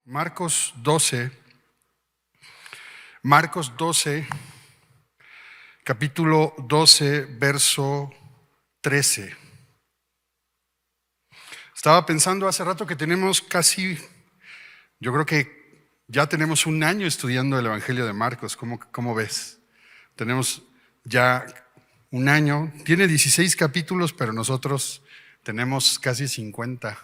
Marcos 12, Marcos 12, capítulo 12, verso 13. Estaba pensando hace rato que tenemos yo creo que ya tenemos un año estudiando el Evangelio de Marcos. ¿Cómo ves? Tenemos ya un año. Tiene 16 capítulos, pero nosotros tenemos casi 50.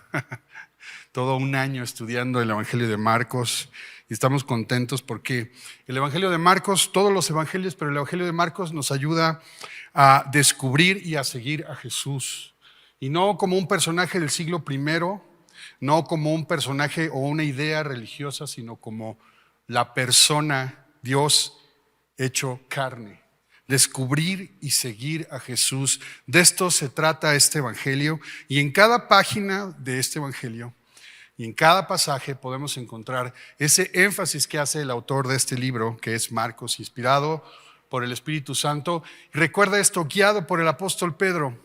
Todo un año estudiando el Evangelio de Marcos y estamos contentos porque el Evangelio de Marcos, todos los evangelios, pero el Evangelio de Marcos nos ayuda a descubrir y a seguir a Jesús. Y no como un personaje del siglo I, no como un personaje o una idea religiosa, sino como la persona, Dios hecho carne. Descubrir y seguir a Jesús. De esto se trata este Evangelio, y en cada página de este Evangelio y en cada pasaje podemos encontrar ese énfasis que hace el autor de este libro, que es Marcos, inspirado por el Espíritu Santo. Y recuerda esto, guiado por el apóstol Pedro.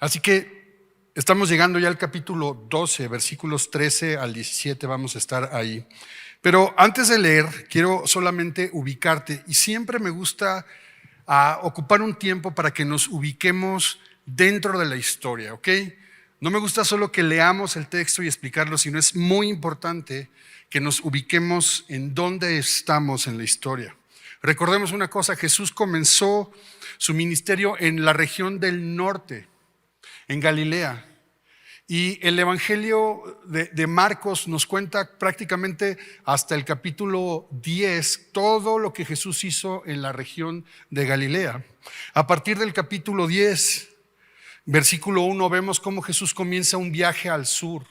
Así que estamos llegando ya al capítulo 12, versículos 13 al 17, vamos a estar ahí. Pero antes de leer, quiero solamente ubicarte, y siempre me gusta ocupar un tiempo para que nos ubiquemos dentro de la historia, ¿ok? No me gusta solo que leamos el texto y explicarlo, sino es muy importante que nos ubiquemos en dónde estamos en la historia. Recordemos una cosa, Jesús comenzó su ministerio en la región del norte, en Galilea. Y el Evangelio de Marcos nos cuenta prácticamente hasta el capítulo 10 todo lo que Jesús hizo en la región de Galilea. A partir del capítulo 10, versículo 1, vemos cómo Jesús comienza un viaje al sur.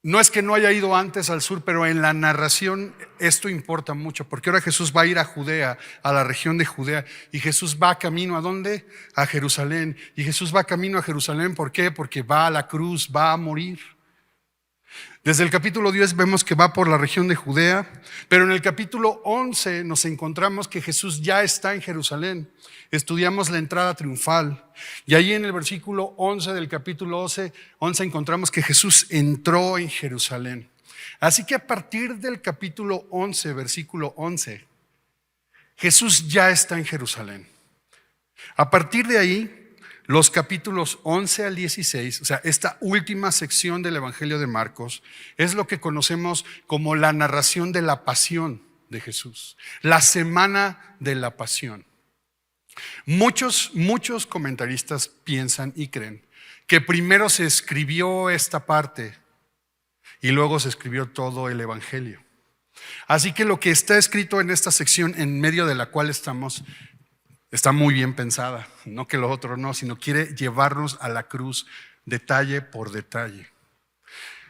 No es que no haya ido antes al sur, pero en la narración esto importa mucho, porque ahora Jesús va a ir a Judea, a la región de Judea, y Jesús va camino ¿a dónde? A Jerusalén. Y Jesús va camino a Jerusalén, ¿por qué? Porque va a la cruz, va a morir. Desde el capítulo 10 vemos que va por la región de Judea, pero en el capítulo 11 nos encontramos que Jesús ya está en Jerusalén. Estudiamos la entrada triunfal y ahí en el versículo 11 del capítulo 11 encontramos que Jesús entró en Jerusalén. Así que a partir del capítulo 11, versículo 11, Jesús ya está en Jerusalén. A partir de ahí, los capítulos 11 al 16, o sea, esta última sección del Evangelio de Marcos, es lo que conocemos como la narración de la pasión de Jesús, la semana de la pasión. Muchos comentaristas piensan y creen que primero se escribió esta parte y luego se escribió todo el Evangelio. Así que lo que está escrito en esta sección en medio de la cual estamos está muy bien pensada, no que lo otro no, sino quiere llevarnos a la cruz detalle por detalle.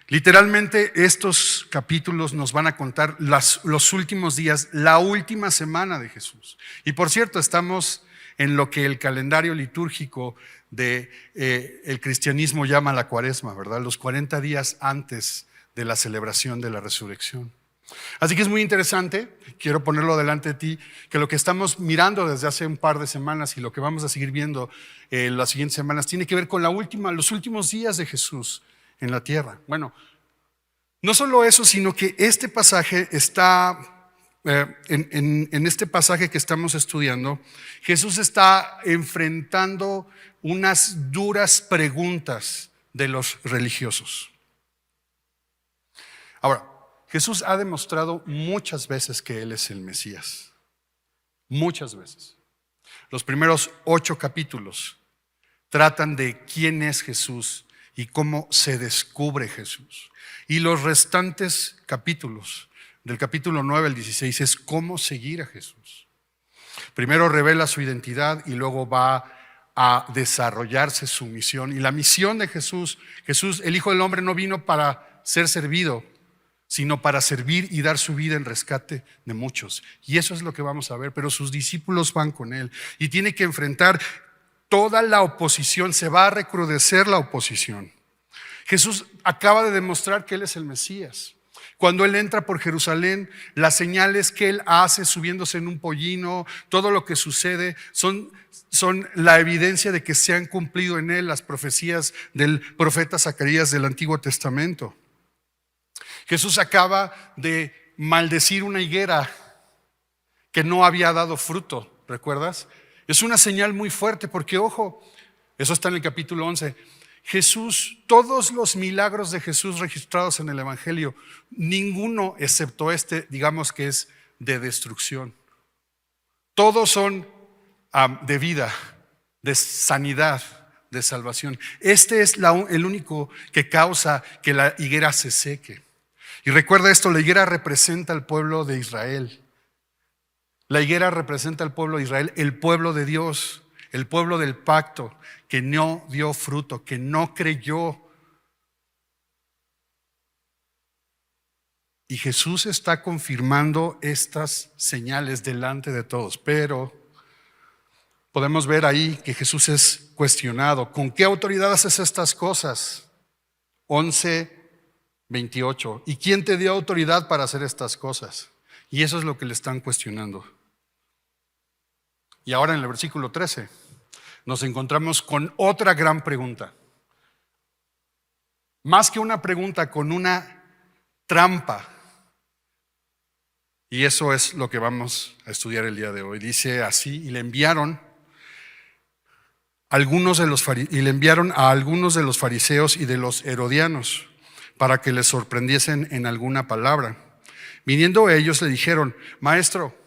Literalmente estos capítulos nos van a contar los últimos días, la última semana de Jesús. Y por cierto, estamos en lo que el calendario litúrgico de el cristianismo llama la Cuaresma, ¿verdad? Los 40 días antes de la celebración de la resurrección. Así que es muy interesante, quiero ponerlo delante de ti, que lo que estamos mirando desde hace un par de semanas y lo que vamos a seguir viendo en las siguientes semanas tiene que ver con los últimos días de Jesús en la tierra. Bueno, no solo eso, sino que este pasaje está, en este pasaje que estamos estudiando, Jesús está enfrentando unas duras preguntas de los religiosos. Ahora, Jesús ha demostrado muchas veces que Él es el Mesías. Muchas veces. Los primeros 8 capítulos tratan de quién es Jesús y cómo se descubre Jesús. Y los restantes capítulos, del capítulo 9 al 16, es cómo seguir a Jesús. Primero revela su identidad y luego va a desarrollarse su misión. Y la misión de Jesús, el Hijo del Hombre, no vino para ser servido, sino para servir y dar su vida en rescate de muchos. Y eso es lo que vamos a ver, pero sus discípulos van con Él y tiene que enfrentar toda la oposición, se va a recrudecer la oposición. Jesús acaba de demostrar que Él es el Mesías. Cuando Él entra por Jerusalén, las señales que Él hace subiéndose en un pollino, todo lo que sucede son la evidencia de que se han cumplido en Él las profecías del profeta Zacarías del Antiguo Testamento. Jesús acaba de maldecir una higuera que no había dado fruto, ¿recuerdas? Es una señal muy fuerte porque, ojo, eso está en el capítulo 11. Jesús, todos los milagros de Jesús registrados en el Evangelio, ninguno excepto este, digamos que es de destrucción. Todos son de vida, de sanidad, de salvación. Este es el único que causa que la higuera se seque. Y recuerda esto, la higuera representa al pueblo de Israel. La higuera representa al pueblo de Israel, el pueblo de Dios, el pueblo del pacto, que no dio fruto, que no creyó. Y Jesús está confirmando estas señales delante de todos, pero podemos ver ahí que Jesús es cuestionado. ¿Con qué autoridad haces estas cosas? 11:28. ¿Y quién te dio autoridad para hacer estas cosas? Y eso es lo que le están cuestionando. Y ahora en el versículo 13 nos encontramos con otra gran pregunta. Más que una pregunta, con una trampa. Y eso es lo que vamos a estudiar el día de hoy. Dice así: y le enviaron a algunos de los fariseos y de los herodianos para que les sorprendiesen en alguna palabra. Viniendo ellos le dijeron: Maestro,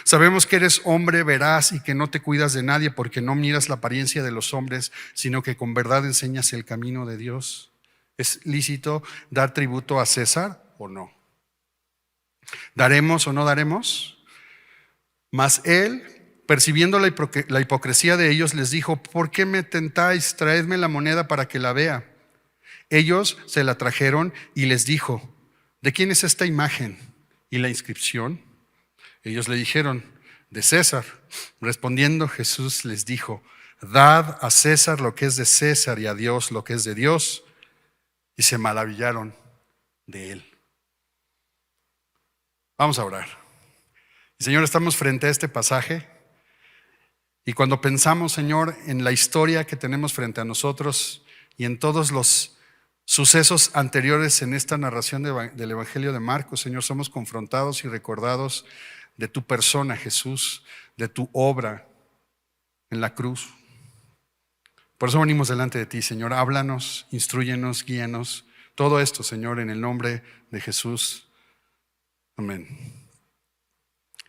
sabemos que eres hombre veraz y que no te cuidas de nadie porque no miras la apariencia de los hombres, sino que con verdad enseñas el camino de Dios. ¿Es lícito dar tributo a César o no? ¿Daremos o no daremos? Mas él, percibiendo la hipocresía de ellos, les dijo: ¿por qué me tentáis? Traedme la moneda para que la vea. Ellos se la trajeron y les dijo: ¿de quién es esta imagen y la inscripción? Ellos le dijeron: de César. Respondiendo Jesús les dijo: dad a César lo que es de César y a Dios lo que es de Dios. Y se maravillaron de él. Vamos a orar. Señor, estamos frente a este pasaje y cuando pensamos, Señor, en la historia que tenemos frente a nosotros y en todos los sucesos anteriores en esta narración del Evangelio de Marcos, Señor, somos confrontados y recordados de tu persona, Jesús, de tu obra en la cruz. Por eso venimos delante de ti, Señor. Háblanos, instrúyenos, guíanos. Todo esto, Señor, en el nombre de Jesús. Amén.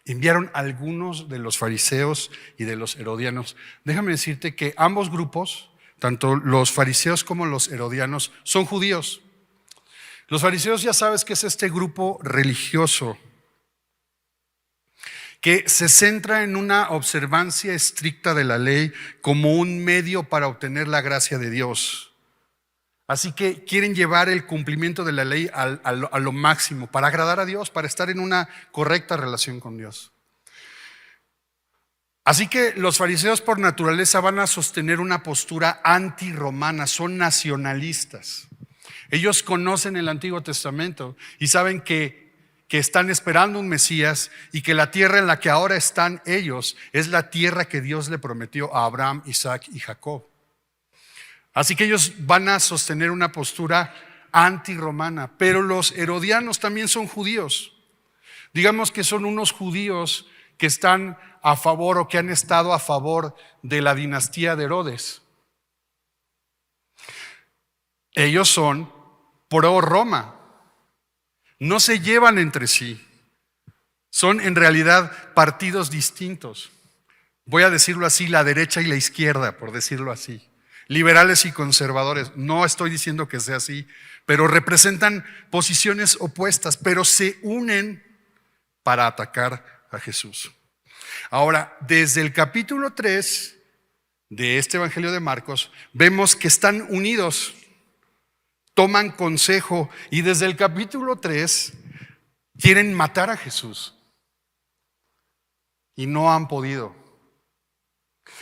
Enviaron a algunos de los fariseos y de los herodianos. Déjame decirte que ambos grupos, tanto los fariseos como los herodianos, son judíos. Los fariseos, ya sabes que es este grupo religioso que se centra en una observancia estricta de la ley como un medio para obtener la gracia de Dios. Así que quieren llevar el cumplimiento de la ley a lo máximo, para agradar a Dios, para estar en una correcta relación con Dios. Así que los fariseos por naturaleza van a sostener una postura antirromana, son nacionalistas. Ellos conocen el Antiguo Testamento y saben que están esperando un Mesías y que la tierra en la que ahora están ellos es la tierra que Dios le prometió a Abraham, Isaac y Jacob. Así que ellos van a sostener una postura antirromana, pero los herodianos también son judíos. Digamos que son unos judíos que están a favor o que han estado a favor de la dinastía de Herodes. Ellos son pro Roma, no se llevan entre sí, son en realidad partidos distintos. Voy a decirlo así, la derecha y la izquierda, por decirlo así. Liberales y conservadores, no estoy diciendo que sea así, pero representan posiciones opuestas, pero se unen para atacar a Jesús. Ahora, desde el capítulo 3 de este Evangelio de Marcos, vemos que están unidos, toman consejo y desde el capítulo 3 quieren matar a Jesús y no han podido.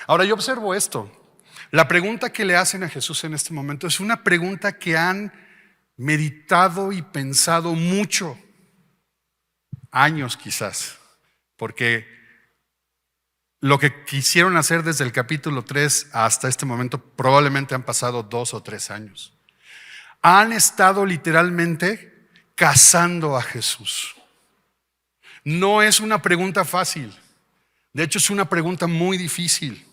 Ahora yo observo esto. La pregunta que le hacen a Jesús en este momento es una pregunta que han meditado y pensado mucho, años quizás, porque lo que quisieron hacer desde el capítulo 3 hasta este momento probablemente han pasado 2 o 3 años. Han estado literalmente cazando a Jesús. No es una pregunta fácil. De hecho, es una pregunta muy difícil.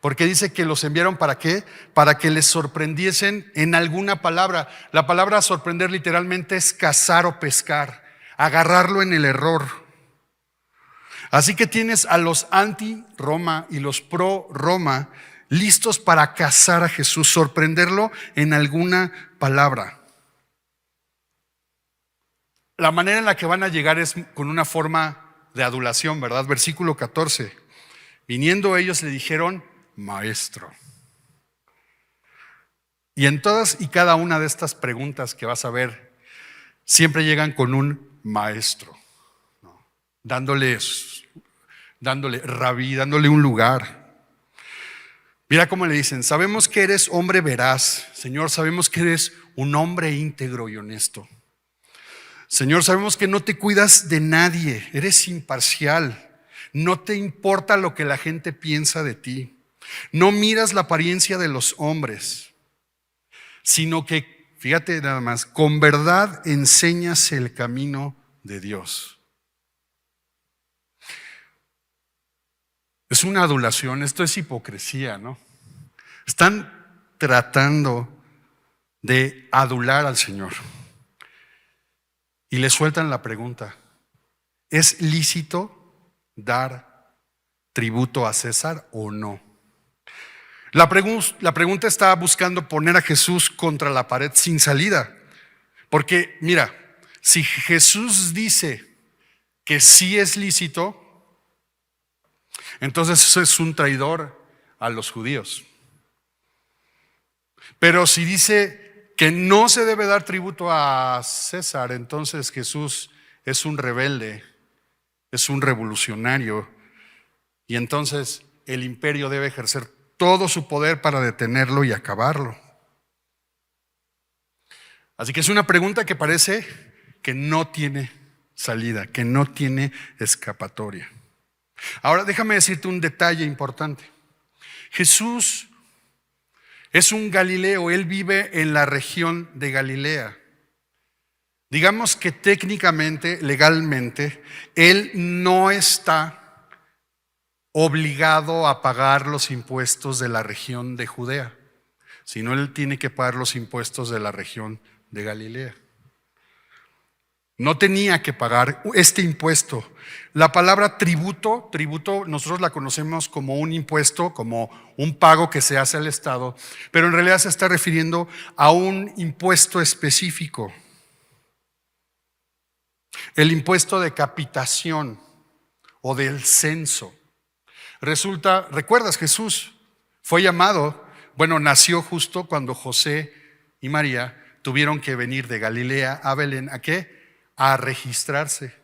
Porque dice que los enviaron ¿para qué? Para que les sorprendiesen en alguna palabra. La palabra sorprender literalmente es cazar o pescar, agarrarlo en el error. Así que tienes a los anti-Roma y los pro-Roma listos para cazar a Jesús, sorprenderlo en alguna palabra. La manera en la que van a llegar es con una forma de adulación, ¿verdad? Versículo 14. Viniendo ellos le dijeron, maestro. Y en todas y cada una de estas preguntas que vas a ver, siempre llegan con un maestro, ¿no? Dándole rabí, dándole un lugar. Mira cómo le dicen, sabemos que eres hombre veraz, Señor, sabemos que eres un hombre íntegro y honesto. Señor, sabemos que no te cuidas de nadie, eres imparcial, no te importa lo que la gente piensa de ti, no miras la apariencia de los hombres, sino que, fíjate nada más, con verdad enseñas el camino de Dios. Es una adulación, esto es hipocresía, ¿no? Están tratando de adular al Señor. Y le sueltan la pregunta, ¿es lícito dar tributo a César o no? La pregunta está buscando poner a Jesús contra la pared sin salida. Porque mira, si Jesús dice que sí es lícito, entonces eso es un traidor a los judíos. Pero si dice que no se debe dar tributo a César, entonces Jesús es un rebelde, es un revolucionario, y entonces el imperio debe ejercer todo su poder para detenerlo y acabarlo. Así que es una pregunta que parece que no tiene salida, que no tiene escapatoria. Ahora déjame decirte un detalle importante. Jesús es un Galileo, él vive en la región de Galilea. Digamos que técnicamente, legalmente, él no está obligado a pagar los impuestos de la región de Judea, sino él tiene que pagar los impuestos de la región de Galilea. No tenía que pagar este impuesto. La palabra tributo nosotros la conocemos como un impuesto, como un pago que se hace al Estado, pero en realidad se está refiriendo a un impuesto específico. El impuesto de capitación o del censo. ¿Recuerdas? Jesús fue llamado, nació justo cuando José y María tuvieron que venir de Galilea a Belén. ¿A qué? A registrarse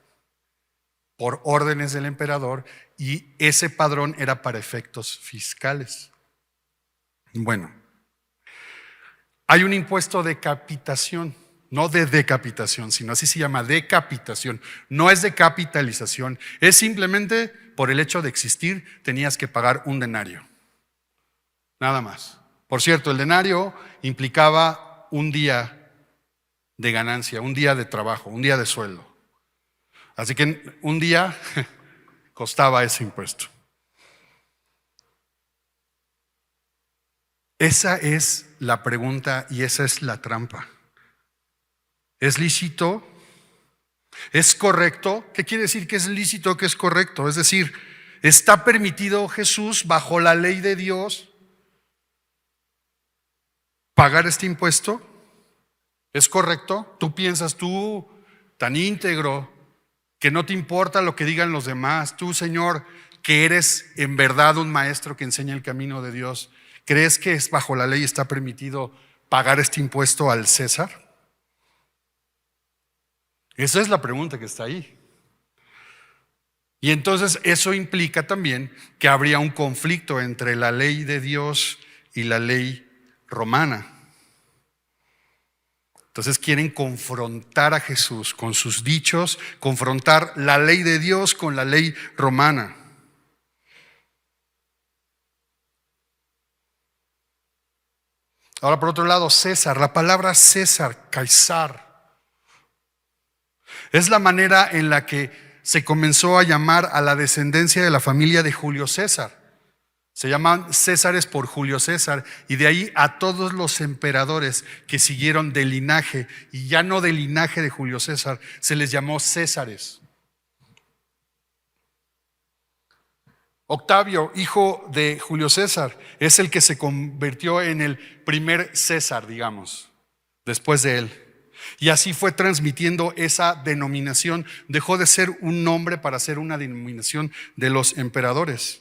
por órdenes del emperador, y ese padrón era para efectos fiscales. Bueno, hay un impuesto de capitación, no de decapitación, sino así se llama, decapitación. No es de capitalización, es simplemente por el hecho de existir tenías que pagar un denario, nada más. Por cierto, el denario implicaba un día de ganancia, un día de trabajo, un día de sueldo. Así que un día costaba ese impuesto. Esa es la pregunta y esa es la trampa. ¿Es lícito? ¿Es correcto? ¿Qué quiere decir que es lícito, que es correcto? Es decir, ¿está permitido Jesús bajo la ley de Dios pagar este impuesto? ¿Es correcto? ¿Tú piensas, tú tan íntegro, que no te importa lo que digan los demás? Tú, Señor, que eres en verdad un maestro que enseña el camino de Dios, ¿crees que es bajo la ley está permitido pagar este impuesto al César? Esa es la pregunta que está ahí. Y entonces eso implica también que habría un conflicto entre la ley de Dios y la ley romana. Entonces quieren confrontar a Jesús con sus dichos, confrontar la ley de Dios con la ley romana. Ahora, por otro lado, César, la palabra César, Caesar, es la manera en la que se comenzó a llamar a la descendencia de la familia de Julio César. Se llaman Césares por Julio César, y de ahí a todos los emperadores que siguieron del linaje, y ya no del linaje de Julio César, se les llamó Césares. Octavio, hijo de Julio César, es el que se convirtió en el primer César, digamos, después de él. Y así fue transmitiendo esa denominación. Dejó de ser un nombre para ser una denominación de los emperadores.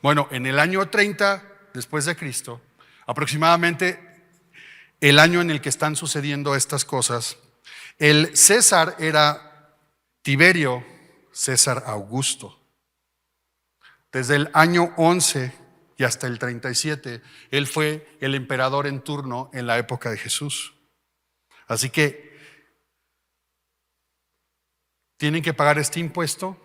Bueno, en el año 30 después de Cristo, aproximadamente el año en el que están sucediendo estas cosas, el César era Tiberio César Augusto. Desde el año 11 y hasta el 37, él fue el emperador en turno en la época de Jesús. Así que tienen que pagar este impuesto,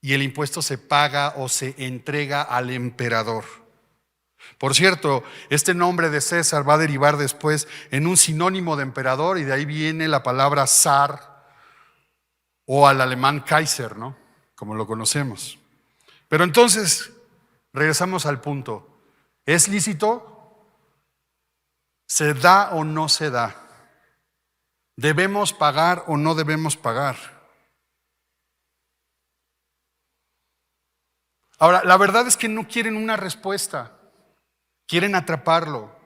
y el impuesto se paga o se entrega al emperador. Por cierto, este nombre de César va a derivar después en un sinónimo de emperador, y de ahí viene la palabra zar, o al alemán Kaiser, ¿no? Como lo conocemos. Pero entonces, regresamos al punto. ¿Es lícito? ¿Se da o no se da? ¿Debemos pagar o no debemos pagar? Ahora, la verdad es que no quieren una respuesta, quieren atraparlo,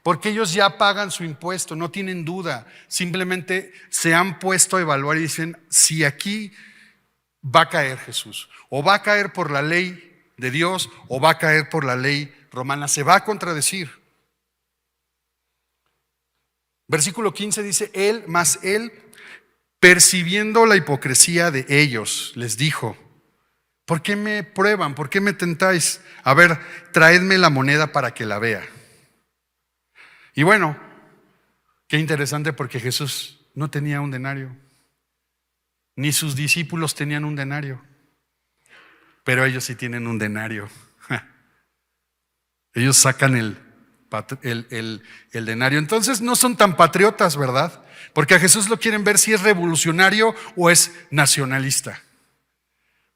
porque ellos ya pagan su impuesto, no tienen duda, simplemente se han puesto a evaluar y dicen, si aquí va a caer Jesús, o va a caer por la ley de Dios, o va a caer por la ley romana, se va a contradecir. Versículo 15 dice, él, percibiendo la hipocresía de ellos, les dijo, ¿por qué me prueban? ¿Por qué me tentáis? A ver, traedme la moneda para que la vea. Y bueno, qué interesante, porque Jesús no tenía un denario, ni sus discípulos tenían un denario, pero ellos sí tienen un denario. Ellos sacan el denario. Entonces no son tan patriotas, ¿verdad? Porque a Jesús lo quieren ver si es revolucionario o es nacionalista.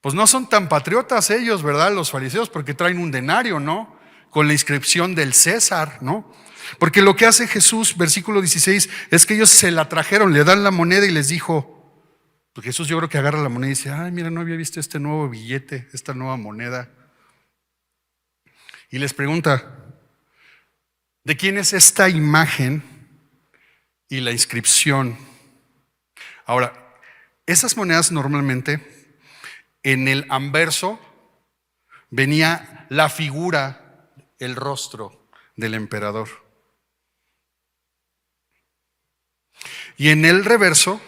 Pues no son tan patriotas ellos, ¿verdad? Los fariseos, porque traen un denario, ¿no? Con la inscripción del César, ¿no? Porque lo que hace Jesús, versículo 16, es que ellos se la trajeron, le dan la moneda y les dijo, porque Jesús yo creo que agarra la moneda y dice, ay, mira, no había visto este nuevo billete, esta nueva moneda. Y les pregunta, ¿de quién es esta imagen y la inscripción? Ahora, esas monedas normalmente en el anverso venía la figura, el rostro del emperador. Y en el reverso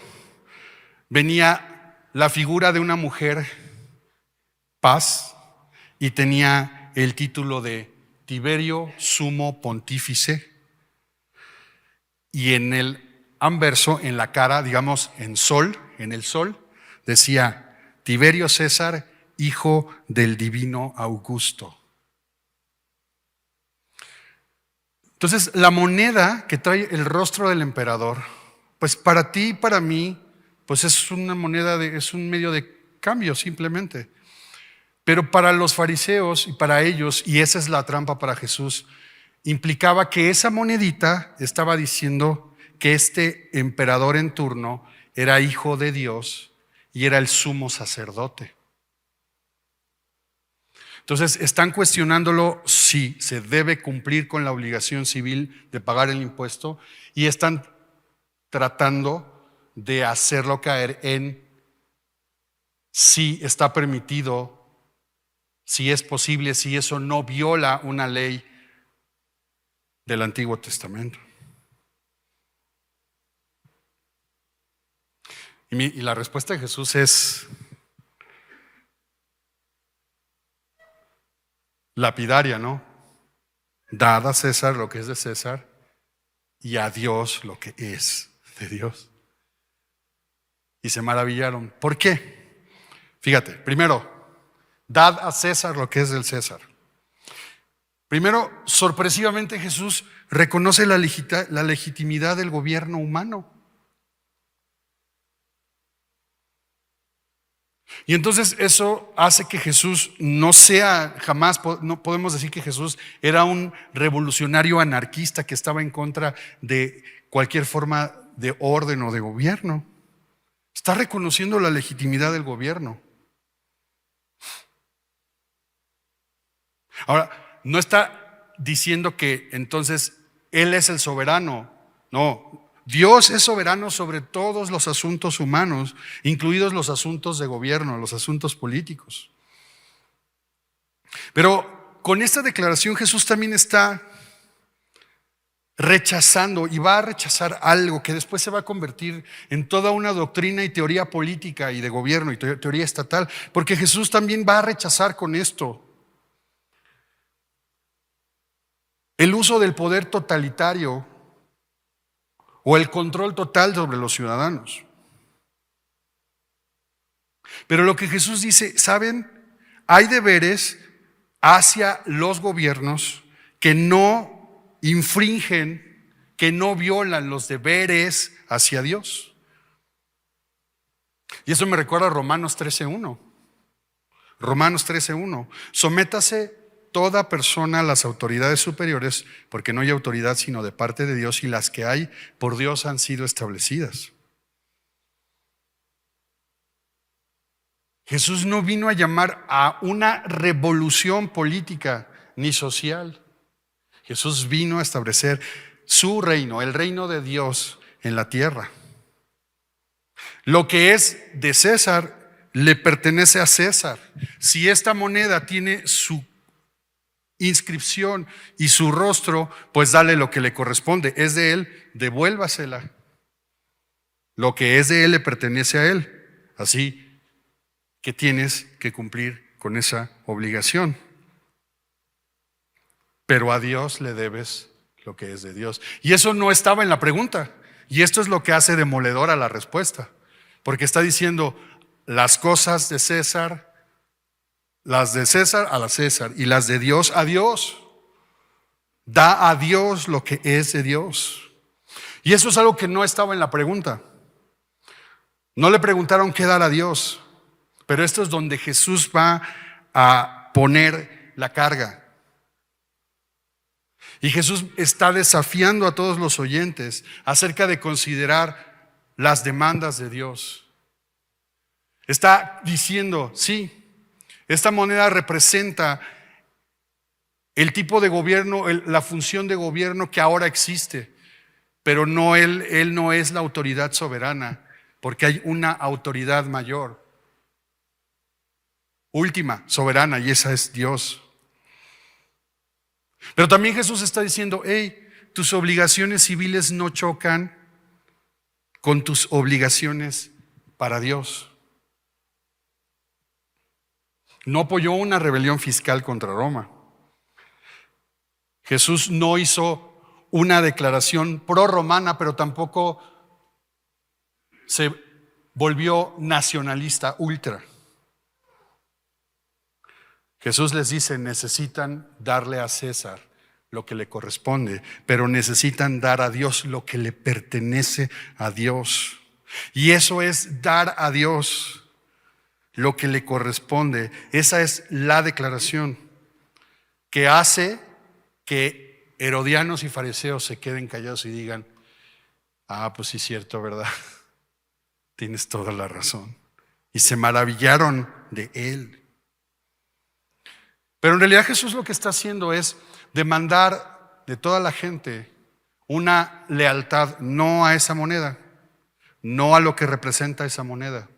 venía la figura de una mujer, paz, y tenía el título de Tiberio Sumo Pontífice. Y en el anverso, en la cara, digamos en el sol, decía Tiberio César, hijo del divino Augusto. Entonces, la moneda que trae el rostro del emperador, pues para ti y para mí, pues es una moneda, es un medio de cambio simplemente. Pero para los fariseos y para ellos, y esa es la trampa para Jesús, implicaba que esa monedita estaba diciendo que este emperador en turno era hijo de Dios y era el sumo sacerdote. Entonces están cuestionándolo si se debe cumplir con la obligación civil de pagar el impuesto, y están tratando de hacerlo caer en si está permitido, si es posible, si eso no viola una ley del Antiguo Testamento. Y la respuesta de Jesús es lapidaria, ¿no? Dad a César lo que es de César y a Dios lo que es de Dios. Y se maravillaron. ¿Por qué? Fíjate, primero, dad a César lo que es del César. Primero, sorpresivamente Jesús reconoce la legitimidad del gobierno humano. Y entonces eso hace que Jesús no sea, jamás no podemos decir que Jesús era un revolucionario anarquista que estaba en contra de cualquier forma de orden o de gobierno. Está reconociendo la legitimidad del gobierno. Ahora, no está diciendo que entonces Él es el soberano. No, Dios es soberano sobre todos los asuntos humanos, incluidos los asuntos de gobierno, los asuntos políticos. Pero con esta declaración Jesús también está rechazando y va a rechazar algo que después se va a convertir en toda una doctrina y teoría política y de gobierno y teoría estatal, porque Jesús también va a rechazar con esto el uso del poder totalitario o el control total sobre los ciudadanos. Pero lo que Jesús dice, ¿saben? Hay deberes hacia los gobiernos que no infringen, que no violan los deberes hacia Dios. Y eso me recuerda a Romanos 13:1. Romanos 13:1. Sométase toda persona a las autoridades superiores, porque no hay autoridad sino de parte de Dios, y las que hay por Dios han sido establecidas. Jesús no vino a llamar a una revolución política ni social. Jesús vino a establecer su reino, el reino de Dios en la tierra. Lo que es de César le pertenece a César. Si esta moneda tiene su inscripción y su rostro, pues dale lo que le corresponde. Es de él, devuélvasela. Lo que es de él le pertenece a él. Así que tienes que cumplir con esa obligación. Pero a Dios le debes lo que es de Dios. Y eso no estaba en la pregunta. Y esto es lo que hace demoledora la respuesta. Porque está diciendo las cosas de César, las de César a la César y las de Dios a Dios. Da a Dios lo que es de Dios. Y eso es algo que no estaba en la pregunta. No le preguntaron qué dar a Dios, pero esto es donde Jesús va a poner la carga. Y Jesús está desafiando a todos los oyentes acerca de considerar las demandas de Dios. Está diciendo, sí, esta moneda representa el tipo de gobierno, la función de gobierno que ahora existe, pero no él no es la autoridad soberana, porque hay una autoridad mayor, última, soberana, y esa es Dios. Pero también Jesús está diciendo, hey, tus obligaciones civiles no chocan con tus obligaciones para Dios. No apoyó una rebelión fiscal contra Roma. Jesús no hizo una declaración pro-romana, pero tampoco se volvió nacionalista ultra. Jesús les dice, necesitan darle a César lo que le corresponde, pero necesitan dar a Dios lo que le pertenece a Dios. Y eso es dar a Dios lo que le corresponde. Esa es la declaración que hace que herodianos y fariseos se queden callados y digan, pues sí es cierto, ¿verdad? Tienes toda la razón. Y se maravillaron de él. Pero en realidad Jesús lo que está haciendo es demandar de toda la gente una lealtad, no a esa moneda, no a lo que representa esa moneda,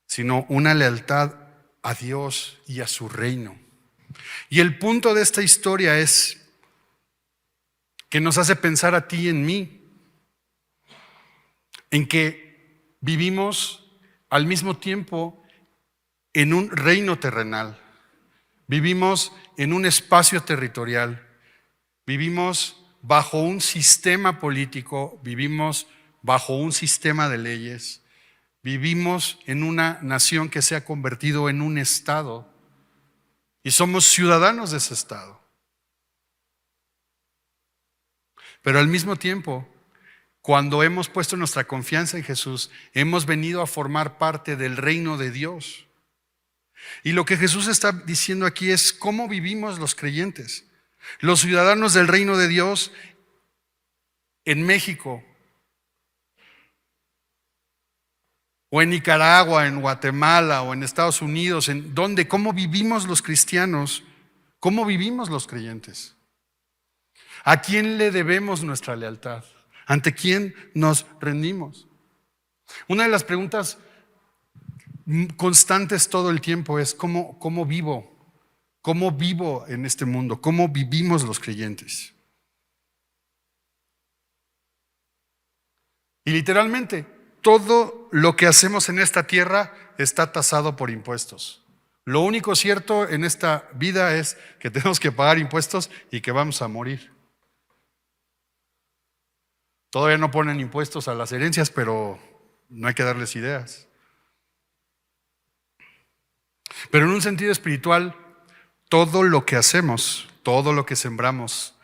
sino una lealtad a Dios y a su reino. Y el punto de esta historia es que nos hace pensar a ti y en mí, en que vivimos al mismo tiempo en un reino terrenal, vivimos en un espacio territorial, vivimos bajo un sistema político, vivimos bajo un sistema de leyes, vivimos en una nación que se ha convertido en un estado. y somos ciudadanos de ese estado. Pero al mismo tiempo, cuando hemos puesto nuestra confianza en Jesús, hemos venido a formar parte del reino de Dios. Y lo que Jesús está diciendo aquí es cómo vivimos los creyentes, los ciudadanos del reino de Dios en México, o en Nicaragua, en Guatemala, o en Estados Unidos, en donde, cómo vivimos los cristianos, cómo vivimos los creyentes. ¿A quién le debemos nuestra lealtad? ¿Ante quién nos rendimos? Una de las preguntas constantes todo el tiempo es ¿cómo vivo? ¿Cómo vivo en este mundo? ¿Cómo vivimos los creyentes? Y literalmente, todo lo que hacemos en esta tierra está tasado por impuestos. Lo único cierto en esta vida es que tenemos que pagar impuestos y que vamos a morir. Todavía no ponen impuestos a las herencias, pero no hay que darles ideas. Pero en un sentido espiritual, todo lo que hacemos, todo lo que sembramos,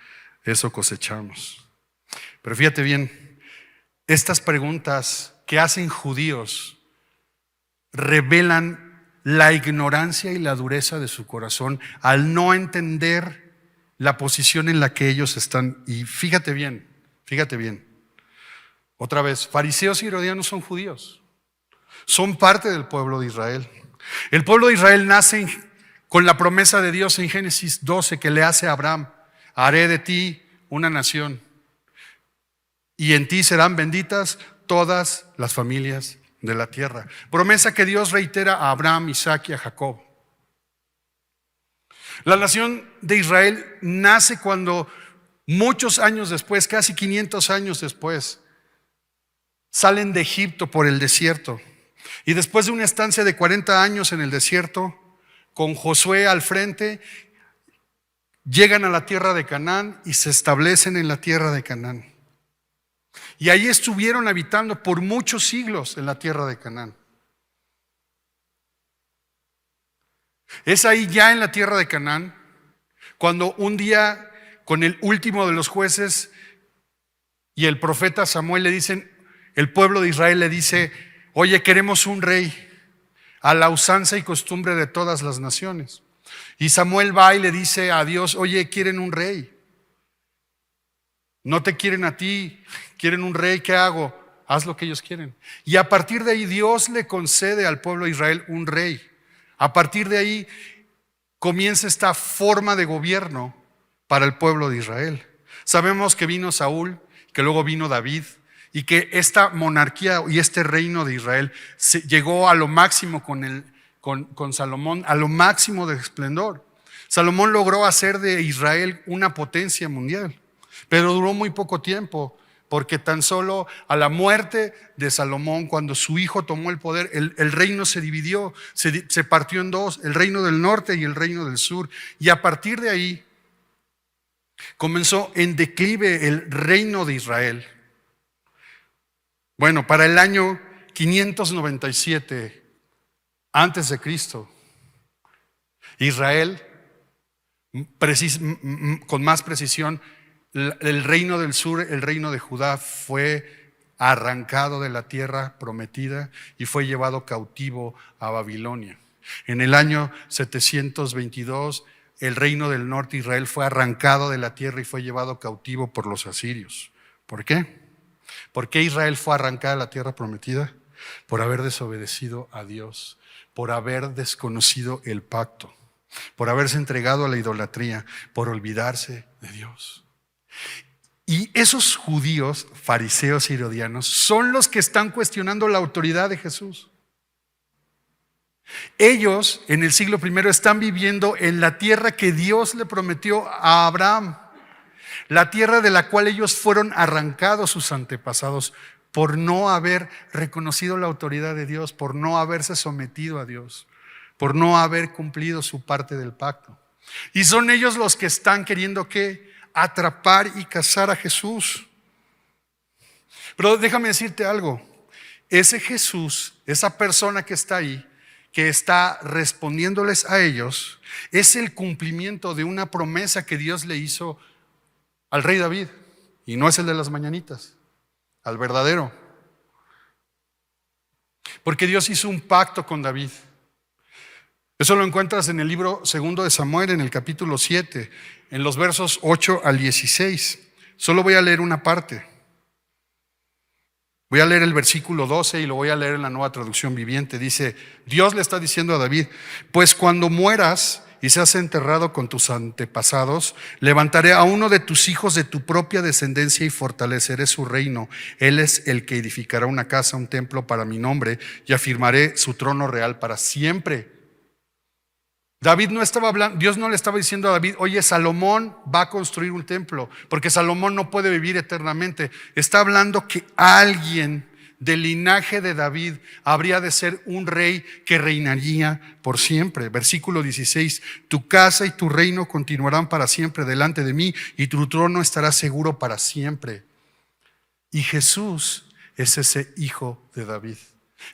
eso cosechamos. Pero fíjate bien, estas preguntas que hacen judíos revelan la ignorancia y la dureza de su corazón al no entender la posición en la que ellos están. Y fíjate bien. Otra vez, fariseos y herodianos son judíos, son parte del pueblo de Israel. El pueblo de Israel nace con la promesa de Dios en Génesis 12 que le hace a Abraham: haré de ti una nación y en ti serán benditas todas las familias de la tierra. Promesa que Dios reitera a Abraham, Isaac y a Jacob. La nación de Israel nace cuando muchos años después, casi 500 años después, salen de Egipto por el desierto. Y después de una estancia de 40 años en el desierto, con Josué al frente, llegan a la tierra de Canaán y se establecen en la tierra de Canaán. Y ahí estuvieron habitando por muchos siglos en la tierra de Canaán. Es ahí ya en la tierra de Canaán cuando un día, con el último de los jueces y el profeta Samuel, le dicen, el pueblo de Israel le dice: oye, queremos un rey, a la usanza y costumbre de todas las naciones. Y Samuel va y le dice a Dios: oye, quieren un rey. No te quieren a ti, quieren un rey. ¿Qué hago? Haz lo que ellos quieren. Y a partir de ahí Dios le concede al pueblo de Israel un rey. A partir de ahí comienza esta forma de gobierno para el pueblo de Israel. Sabemos que vino Saúl, que luego vino David, y que esta monarquía y este reino de Israel llegó a lo máximo con Salomón, a lo máximo de esplendor. Salomón logró hacer de Israel una potencia mundial, pero duró muy poco tiempo, porque tan solo a la muerte de Salomón, cuando su hijo tomó el poder, el reino se dividió, se partió en dos: el reino del norte y el reino del sur. Y a partir de ahí comenzó en declive el reino de Israel. Bueno, para el año 597 antes de Cristo, Israel, con más precisión, el reino del sur, el reino de Judá, fue arrancado de la tierra prometida y fue llevado cautivo a Babilonia. En el año 722, el reino del norte, Israel, fue arrancado de la tierra y fue llevado cautivo por los asirios. ¿Por qué? ¿Por qué Israel fue arrancada de la tierra prometida? Por haber desobedecido a Dios, por haber desconocido el pacto, por haberse entregado a la idolatría, por olvidarse de Dios. Y esos judíos, fariseos y herodianos, son los que están cuestionando la autoridad de Jesús. Ellos en el siglo I están viviendo en la tierra que Dios le prometió a Abraham, la tierra de la cual ellos fueron arrancados, sus antepasados, por no haber reconocido la autoridad de Dios, por no haberse sometido a Dios, por no haber cumplido su parte del pacto. Y son ellos los que están queriendo ¿qué? Atrapar y cazar a Jesús. Pero déjame decirte algo: ese Jesús, esa persona que está ahí, que está respondiéndoles a ellos es el cumplimiento de una promesa que Dios le hizo al rey David. Y no es el de las mañanitas, al verdadero. Porque Dios hizo un pacto con David. Eso lo encuentras en el libro 2 de Samuel, en el capítulo 7, en los versos 8 al 16. Solo voy a leer una parte. Voy a leer el versículo 12 y lo voy a leer en la Nueva Traducción Viviente. Dice, Dios le está diciendo a David, pues cuando mueras y seas enterrado con tus antepasados, levantaré a uno de tus hijos de tu propia descendencia y fortaleceré su reino. Él es el que edificará una casa, un templo para mi nombre, y afirmaré su trono real para siempre. David no estaba hablando, Dios no le estaba diciendo a David, oye, Salomón va a construir un templo, porque Salomón no puede vivir eternamente. Está hablando que alguien del linaje de David habría de ser un rey que reinaría por siempre. Versículo 16, tu casa y tu reino continuarán para siempre delante de mí, y tu trono estará seguro para siempre. Y Jesús es ese hijo de David.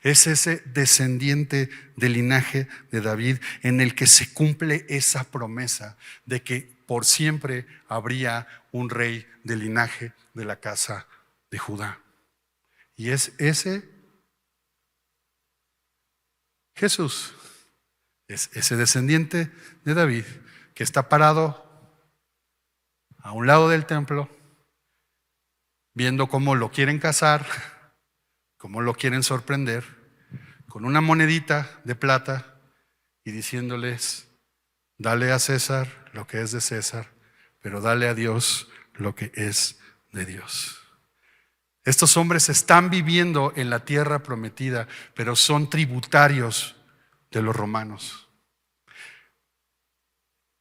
Es ese descendiente del linaje de David en el que se cumple esa promesa de que por siempre habría un rey del linaje de la casa de Judá. Y es ese Jesús, es ese descendiente de David que está parado a un lado del templo, viendo cómo lo quieren cazar, cómo lo quieren sorprender, con una monedita de plata y diciéndoles, dale a César lo que es de César, pero dale a Dios lo que es de Dios. Estos hombres están viviendo en la tierra prometida, pero son tributarios de los romanos.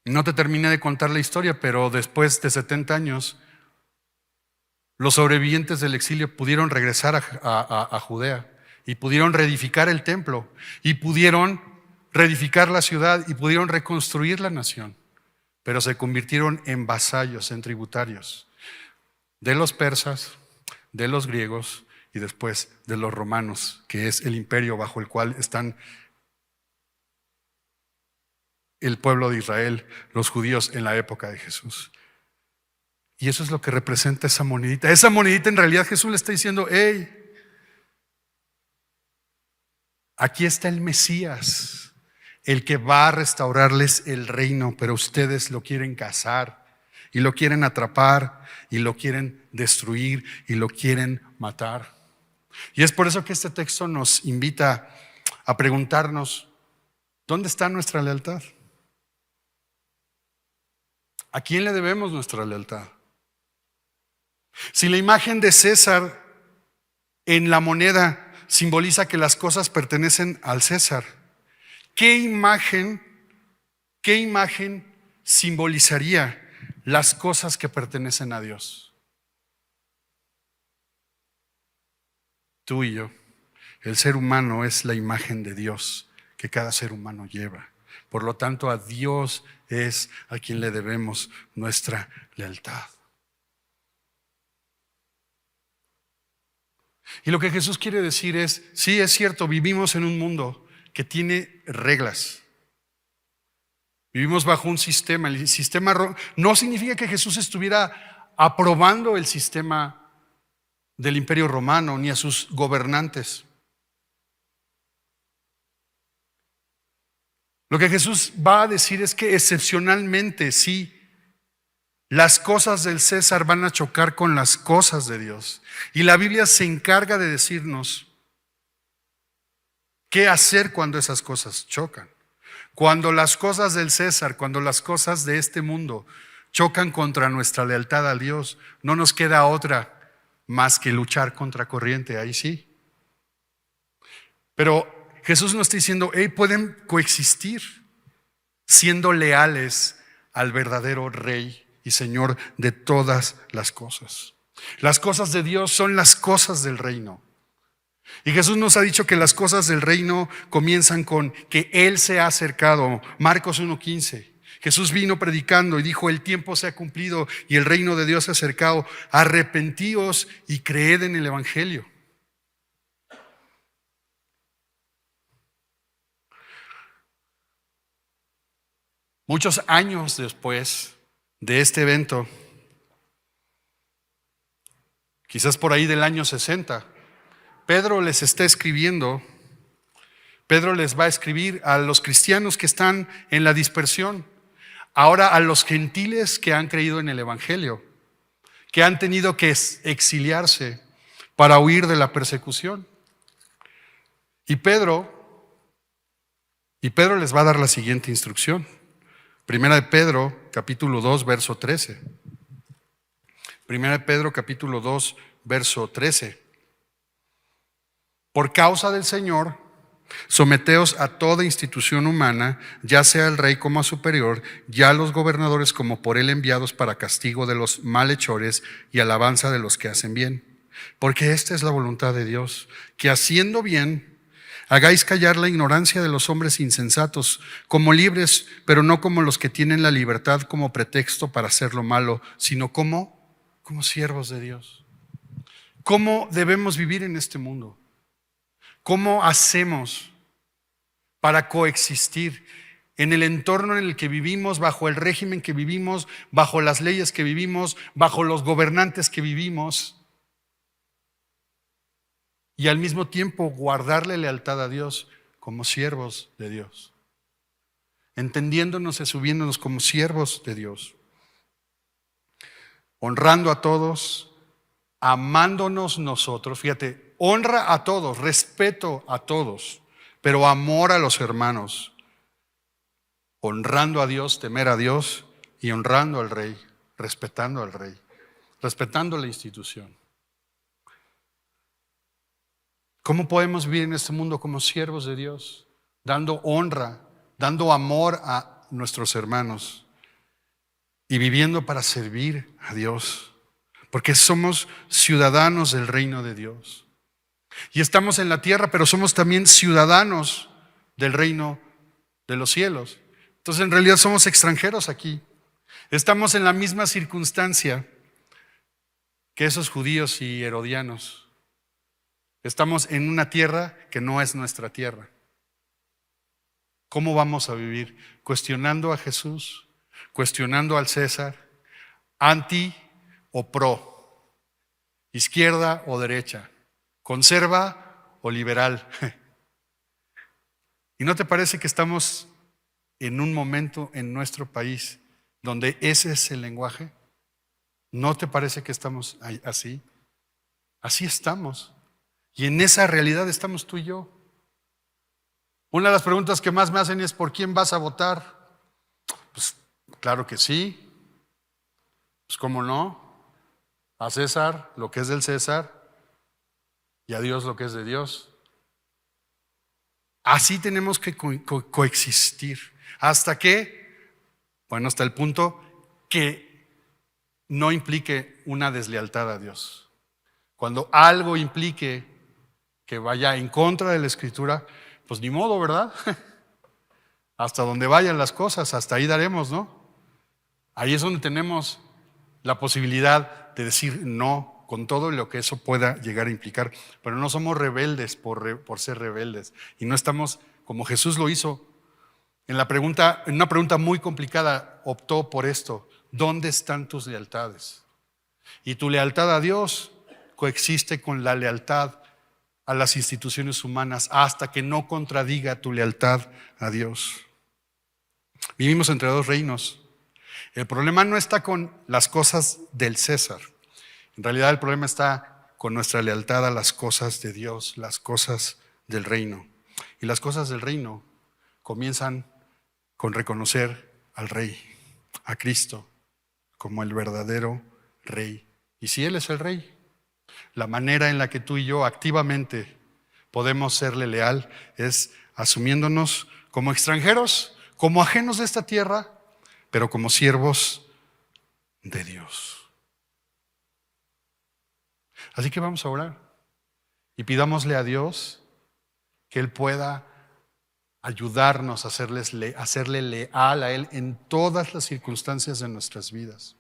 No te terminé de contar la historia, pero después de 70 años, los sobrevivientes del exilio pudieron regresar a Judea y pudieron reedificar el templo y pudieron reedificar la ciudad y pudieron reconstruir la nación, pero se convirtieron en vasallos, en tributarios de los persas, de los griegos y después de los romanos, que es el imperio bajo el cual están el pueblo de Israel, los judíos en la época de Jesús. Y eso es lo que representa esa monedita. Esa monedita en realidad Jesús le está diciendo, hey, aquí está el Mesías, el que va a restaurarles el reino, pero ustedes lo quieren cazar y lo quieren atrapar y lo quieren destruir y lo quieren matar. Y es por eso que este texto nos invita a preguntarnos, ¿dónde está nuestra lealtad? ¿A quién le debemos nuestra lealtad? Si la imagen de César en la moneda simboliza que las cosas pertenecen al César, ¿qué imagen simbolizaría las cosas que pertenecen a Dios? Tú y yo. El ser humano es la imagen de Dios que cada ser humano lleva. Por lo tanto, a Dios es a quien le debemos nuestra lealtad. Y lo que Jesús quiere decir es, sí, es cierto, vivimos en un mundo que tiene reglas. Vivimos bajo un sistema. El sistema no significa que Jesús estuviera aprobando el sistema del Imperio Romano ni a sus gobernantes. Lo que Jesús va a decir es que excepcionalmente, sí, las cosas del César van a chocar con las cosas de Dios. Y la Biblia se encarga de decirnos qué hacer cuando esas cosas chocan. Cuando las cosas del César, cuando las cosas de este mundo chocan contra nuestra lealtad a Dios, no nos queda otra más que luchar contra corriente, ahí sí. Pero Jesús nos está diciendo, pueden coexistir siendo leales al verdadero Rey y Señor de todas las cosas. Las cosas de Dios son las cosas del reino. Y Jesús nos ha dicho que las cosas del reino comienzan con que Él se ha acercado. Marcos 1:15. Jesús vino predicando y dijo, el tiempo se ha cumplido y el reino de Dios se ha acercado. Arrepentíos y creed en el Evangelio. Muchos años después de este evento, quizás por ahí del año 60, Pedro les está escribiendo. Pedro les va a escribir a los cristianos que están en la dispersión, ahora a los gentiles que han creído en el Evangelio, que han tenido que exiliarse para huir de la persecución. Y Pedro les va a dar la siguiente instrucción. Primera de Pedro, capítulo 2, verso 13. Primera de Pedro, capítulo 2, verso 13. Por causa del Señor, someteos a toda institución humana, ya sea el rey como a superior, ya los gobernadores como por él enviados para castigo de los malhechores y alabanza de los que hacen bien. Porque esta es la voluntad de Dios, que haciendo bien, hagáis callar la ignorancia de los hombres insensatos, como libres, pero no como los que tienen la libertad como pretexto para hacer lo malo, sino como siervos de Dios. ¿Cómo debemos vivir en este mundo? ¿Cómo hacemos para coexistir en el entorno en el que vivimos, bajo el régimen que vivimos, bajo las leyes que vivimos, bajo los gobernantes que vivimos? Y al mismo tiempo guardarle lealtad a Dios como siervos de Dios, entendiéndonos y subiéndonos como siervos de Dios, honrando a todos, amándonos nosotros. Fíjate, honra a todos, respeto a todos, pero amor a los hermanos, honrando a Dios, temer a Dios y honrando al rey, respetando al rey, respetando la institución. ¿Cómo podemos vivir en este mundo como siervos de Dios? Dando honra, dando amor a nuestros hermanos y viviendo para servir a Dios, porque somos ciudadanos del reino de Dios. Y estamos en la tierra, pero somos también ciudadanos del reino de los cielos. Entonces, en realidad somos extranjeros aquí. Estamos en la misma circunstancia que esos judíos y herodianos. Estamos en una tierra que no es nuestra tierra. ¿Cómo vamos a vivir? Cuestionando a Jesús, cuestionando al César, anti o pro, izquierda o derecha, conserva o liberal. ¿Y no te parece que estamos en un momento en nuestro país donde ese es el lenguaje? ¿No te parece que estamos así? Así estamos. Y en esa realidad estamos tú y yo. Una de las preguntas que más me hacen es: ¿por quién vas a votar? Pues claro que sí. Pues cómo no. A César lo que es del César y a Dios lo que es de Dios. Así tenemos que coexistir. ¿Hasta qué? Bueno, hasta el punto que no implique una deslealtad a Dios. Cuando algo implique que vaya en contra de la Escritura, pues ni modo, ¿verdad? Hasta donde vayan las cosas, hasta ahí daremos, ¿no? Ahí es donde tenemos la posibilidad de decir no, con todo lo que eso pueda llegar a implicar. Pero no somos rebeldes por ser rebeldes. Y no estamos, como Jesús lo hizo, en una pregunta muy complicada, optó por esto: ¿dónde están tus lealtades? Y tu lealtad a Dios coexiste con la lealtad a las instituciones humanas hasta que no contradiga tu lealtad a Dios. Vivimos entre dos reinos. El problema no está con las cosas del César. En realidad el problema está con nuestra lealtad a las cosas de Dios, las cosas del reino. Y las cosas del reino comienzan con reconocer al Rey, a Cristo, como el verdadero Rey. Y si Él es el Rey, la manera en la que tú y yo activamente podemos serle leal es asumiéndonos como extranjeros, como ajenos de esta tierra, pero como siervos de Dios. Así que vamos a orar y pidámosle a Dios que Él pueda ayudarnos a hacerle leal a Él en todas las circunstancias de nuestras vidas.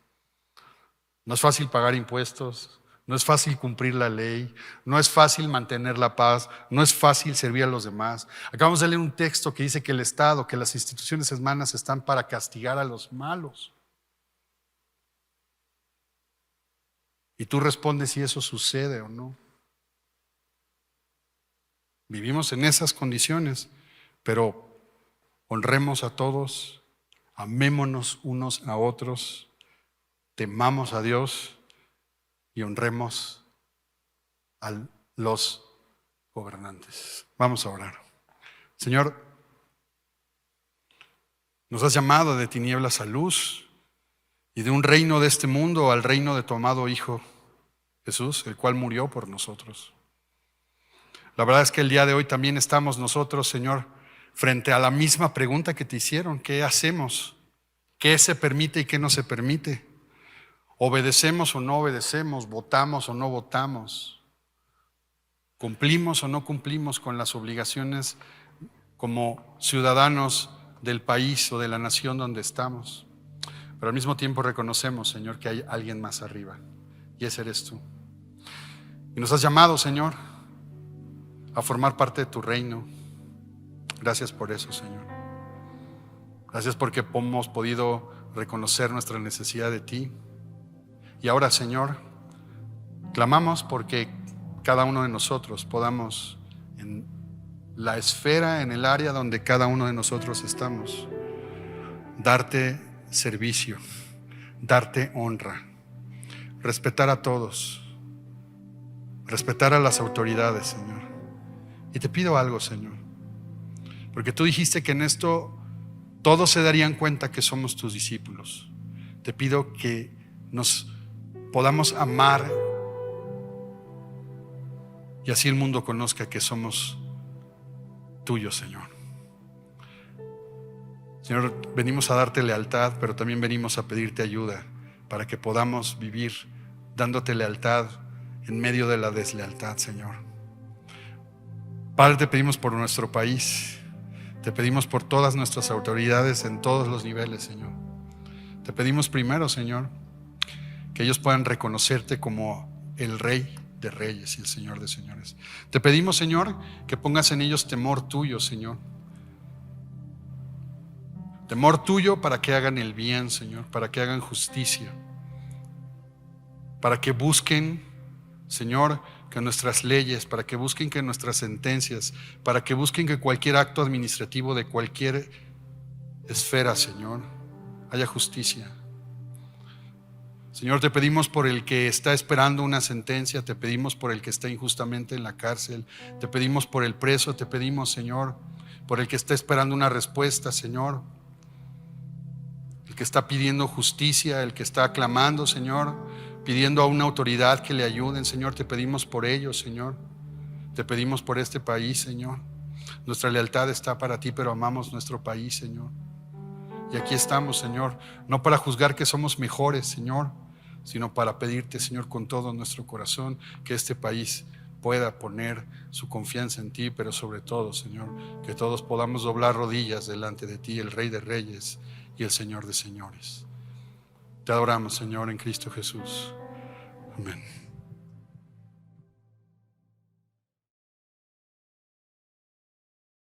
No es fácil pagar impuestos, No es fácil cumplir la ley, no es fácil mantener la paz, no es fácil servir a los demás. Acabamos de leer un texto que dice que el Estado, que las instituciones humanas están para castigar a los malos. Y tú respondes si eso sucede o no. Vivimos en esas condiciones, pero honremos a todos, amémonos unos a otros, temamos a Dios y honremos a los gobernantes. Vamos a orar. Señor, nos has llamado de tinieblas a luz y de un reino de este mundo al reino de tu amado Hijo Jesús, el cual murió por nosotros. La verdad es que el día de hoy también estamos nosotros, Señor, frente a la misma pregunta que te hicieron. ¿Qué hacemos? ¿Qué se permite y qué no se permite? ¿Obedecemos o no obedecemos? ¿Votamos o no votamos? ¿Cumplimos o no cumplimos con las obligaciones como ciudadanos del país o de la nación donde estamos? Pero al mismo tiempo reconocemos, Señor, que hay alguien más arriba, y ese eres tú. Y nos has llamado, Señor, a formar parte de tu reino. Gracias por eso, Señor. Gracias porque hemos podido reconocer nuestra necesidad de ti. Y ahora, Señor, clamamos porque cada uno de nosotros podamos, en la esfera, en el área donde cada uno de nosotros estamos, darte servicio, darte honra, respetar a todos, respetar a las autoridades, Señor. Y te pido algo, Señor, porque tú dijiste que en esto todos se darían cuenta que somos tus discípulos. Te pido que nos podamos amar y así el mundo conozca que somos tuyos, Señor. Señor, venimos a darte lealtad, pero también venimos a pedirte ayuda para que podamos vivir dándote lealtad en medio de la deslealtad, Señor. Padre, te pedimos por nuestro país, te pedimos por todas nuestras autoridades en todos los niveles, Señor. Te pedimos primero, Señor, que ellos puedan reconocerte como el Rey de Reyes y el Señor de Señores. Te pedimos, Señor, que pongas en ellos temor tuyo, Señor. Temor tuyo para que hagan el bien, Señor, para que hagan justicia, para que busquen, Señor, que nuestras leyes, para que busquen que nuestras sentencias, para que busquen que cualquier acto administrativo de cualquier esfera, Señor, haya justicia. Señor, te pedimos por el que está esperando una sentencia, te pedimos por el que está injustamente en la cárcel, te pedimos por el preso, te pedimos, Señor, por el que está esperando una respuesta, Señor, el que está pidiendo justicia, el que está clamando, Señor, pidiendo a una autoridad que le ayuden, Señor. Te pedimos por ellos, Señor. Te pedimos por este país, Señor. Nuestra lealtad está para ti, pero amamos nuestro país, Señor. Y aquí estamos, Señor, no para juzgar que somos mejores, Señor, sino para pedirte, Señor, con todo nuestro corazón, que este país pueda poner su confianza en ti, pero sobre todo, Señor, que todos podamos doblar rodillas delante de ti, el Rey de Reyes y el Señor de Señores. Te adoramos, Señor, en Cristo Jesús. Amén.